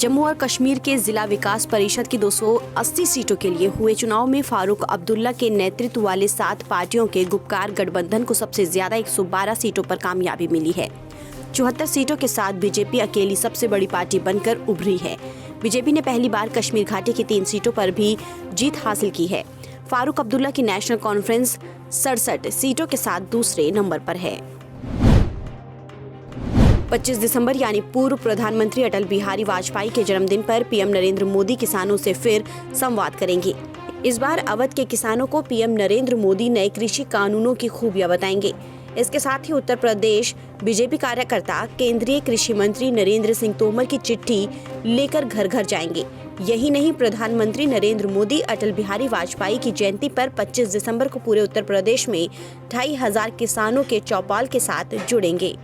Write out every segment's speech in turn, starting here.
जम्मू और कश्मीर के जिला विकास परिषद की 280 सीटों के लिए हुए चुनाव में फारूक अब्दुल्ला के नेतृत्व वाले 7 पार्टियों के गुपकार गठबंधन को सबसे ज्यादा 112 सीटों पर कामयाबी मिली है। 74 सीटों के साथ बीजेपी अकेली सबसे बड़ी पार्टी बनकर उभरी है। बीजेपी ने पहली बार कश्मीर घाटी की 3 सीटों पर भी जीत हासिल की है। फारूक अब्दुल्ला की नेशनल कॉन्फ्रेंस 67 सीटों के साथ दूसरे नंबर पर है। 25 दिसंबर यानी पूर्व प्रधानमंत्री अटल बिहारी वाजपेयी के जन्मदिन पर पीएम नरेंद्र मोदी किसानों से फिर संवाद करेंगे। इस बार अवध के किसानों को पीएम नरेंद्र मोदी नए कृषि कानूनों की खूबियां बताएंगे। इसके साथ ही उत्तर प्रदेश बीजेपी कार्यकर्ता केंद्रीय कृषि मंत्री नरेंद्र सिंह तोमर की चिट्ठी लेकर घर घर जाएंगे। यही नहीं, प्रधानमंत्री नरेंद्र मोदी अटल बिहारी वाजपेयी की जयंती पर 25 दिसंबर को पूरे उत्तर प्रदेश में 2500 किसानों के चौपाल के साथ जुड़ेंगे।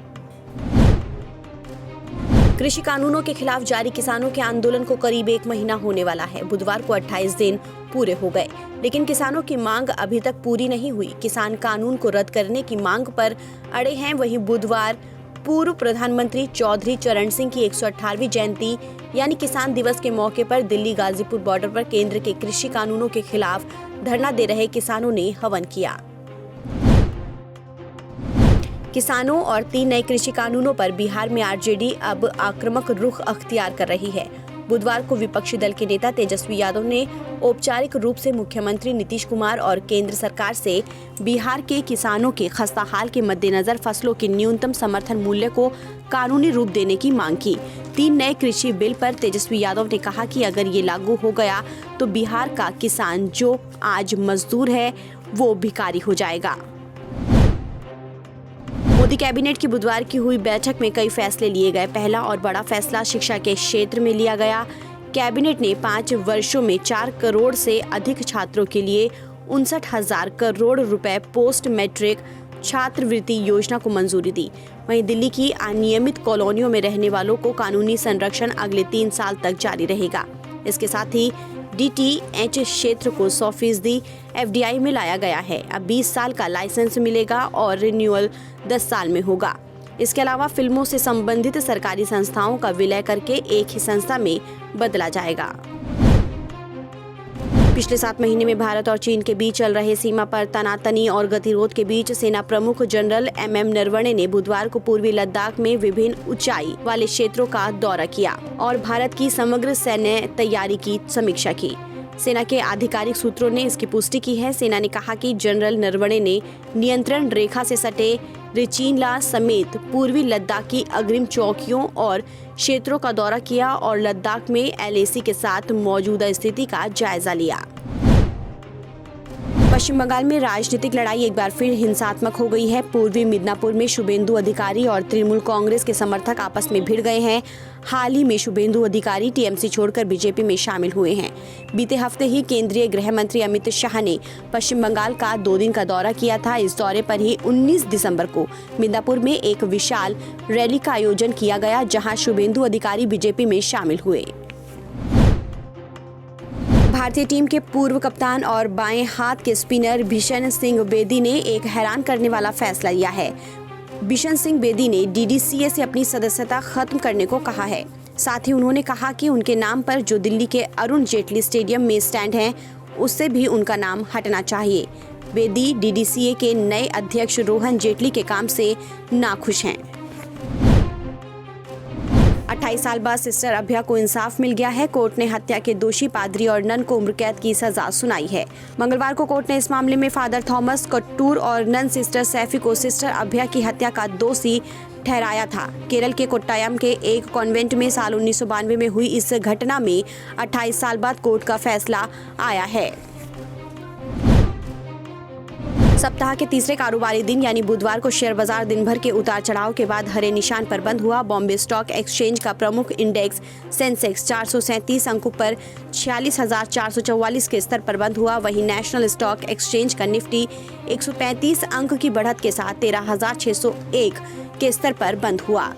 कृषि कानूनों के खिलाफ जारी किसानों के आंदोलन को करीब 1 महीना होने वाला है। बुधवार को 28 दिन पूरे हो गए, लेकिन किसानों की मांग अभी तक पूरी नहीं हुई। किसान कानून को रद्द करने की मांग पर अड़े हैं। वहीं बुधवार पूर्व प्रधानमंत्री चौधरी चरण सिंह की 118वीं जयंती यानी किसान दिवस के मौके पर दिल्ली गाजीपुर बॉर्डर पर केंद्र के कृषि कानूनों के खिलाफ धरना दे रहे किसानों ने हवन किया। किसानों और 3 नए कृषि कानूनों पर बिहार में आरजेडी अब आक्रामक रुख अख्तियार कर रही है। बुधवार को विपक्षी दल के नेता तेजस्वी यादव ने औपचारिक रूप से मुख्यमंत्री नीतीश कुमार और केंद्र सरकार से बिहार के किसानों के खस्ताहाल के मद्देनजर फसलों के न्यूनतम समर्थन मूल्य को कानूनी रूप देने की मांग की। 3 नए कृषि बिल पर तेजस्वी यादव ने कहा कि अगर ये लागू हो गया तो बिहार का किसान जो आज मजदूर है वो भिखारी हो जाएगा। मोदी कैबिनेट की बुधवार की हुई बैठक में कई फैसले लिए गए। पहला और बड़ा फैसला शिक्षा के क्षेत्र में लिया गया। कैबिनेट ने 5 वर्षों में 4 करोड़ से अधिक छात्रों के लिए 59,000 करोड़ रुपए पोस्ट मैट्रिक छात्रवृत्ति योजना को मंजूरी दी। वहीं दिल्ली की अनियमित कॉलोनियों में रहने वालों को कानूनी संरक्षण अगले 3 साल तक जारी रहेगा। इसके साथ ही DTH क्षेत्र को 100% FDI में लाया गया है। अब 20 साल का लाइसेंस मिलेगा और रिन्यूअल 10 साल में होगा। इसके अलावा फिल्मों से संबंधित सरकारी संस्थाओं का विलय करके एक ही संस्था में बदला जाएगा। पिछले 7 महीने में भारत और चीन के बीच चल रहे सीमा पर तनातनी और गतिरोध के बीच सेना प्रमुख जनरल MM नरवणे ने बुधवार को पूर्वी लद्दाख में विभिन्न ऊंचाई वाले क्षेत्रों का दौरा किया और भारत की समग्र सैन्य तैयारी की समीक्षा की। सेना के आधिकारिक सूत्रों ने इसकी पुष्टि की है। सेना ने कहा कि जनरल नरवणे ने नियंत्रण रेखा से सटे रिचिनला समेत पूर्वी लद्दाख की अग्रिम चौकियों और क्षेत्रों का दौरा किया और लद्दाख में LAC के साथ मौजूदा स्थिति का जायजा लिया। पश्चिम बंगाल में राजनीतिक लड़ाई एक बार फिर हिंसात्मक हो गई है। पूर्वी मिदनापुर में शुभेंदु अधिकारी और तृणमूल कांग्रेस के समर्थक आपस में भिड़ गए हैं। हाल ही में शुभेंदु अधिकारी TMC छोड़कर बीजेपी में शामिल हुए हैं। बीते हफ्ते ही केंद्रीय गृह मंत्री अमित शाह ने पश्चिम बंगाल का 2 दिन का दौरा किया था। इस दौरे पर ही 19 दिसंबर को मिदनापुर में एक विशाल रैली का आयोजन किया गया, जहां शुभेंदु अधिकारी बीजेपी में शामिल हुए। भारतीय टीम के पूर्व कप्तान और बाएं हाथ के स्पिनर बिशन सिंह बेदी ने एक हैरान करने वाला फैसला लिया है। बिशन सिंह बेदी ने DDCA से अपनी सदस्यता खत्म करने को कहा है। साथ ही उन्होंने कहा कि उनके नाम पर जो दिल्ली के अरुण जेटली स्टेडियम में स्टैंड है, उससे भी उनका नाम हटना चाहिए। बेदी DDCA के नए अध्यक्ष रोहन जेटली के काम से नाखुश हैं। 28 साल बाद सिस्टर अभया को इंसाफ मिल गया है। कोर्ट ने हत्या के दोषी पादरी और नन को उम्र कैद की सजा सुनाई है। मंगलवार को कोर्ट ने इस मामले में फादर थॉमस कट्टूर और नन सिस्टर सैफी को सिस्टर अभया की हत्या का दोषी ठहराया था। केरल के कोट्टायम के एक कॉन्वेंट में साल 1992 में हुई इस घटना में 28 साल बाद कोर्ट का फैसला आया है। सप्ताह के तीसरे कारोबारी दिन यानी बुधवार को शेयर बाजार दिन भर के उतार चढ़ाव के बाद हरे निशान पर बंद हुआ। बॉम्बे स्टॉक एक्सचेंज का प्रमुख इंडेक्स सेंसेक्स 437 अंकों पर 46,444 के स्तर पर बंद हुआ। वहीं नेशनल स्टॉक एक्सचेंज का निफ्टी 135 अंक की बढ़त के साथ 13,601 के स्तर पर बंद हुआ।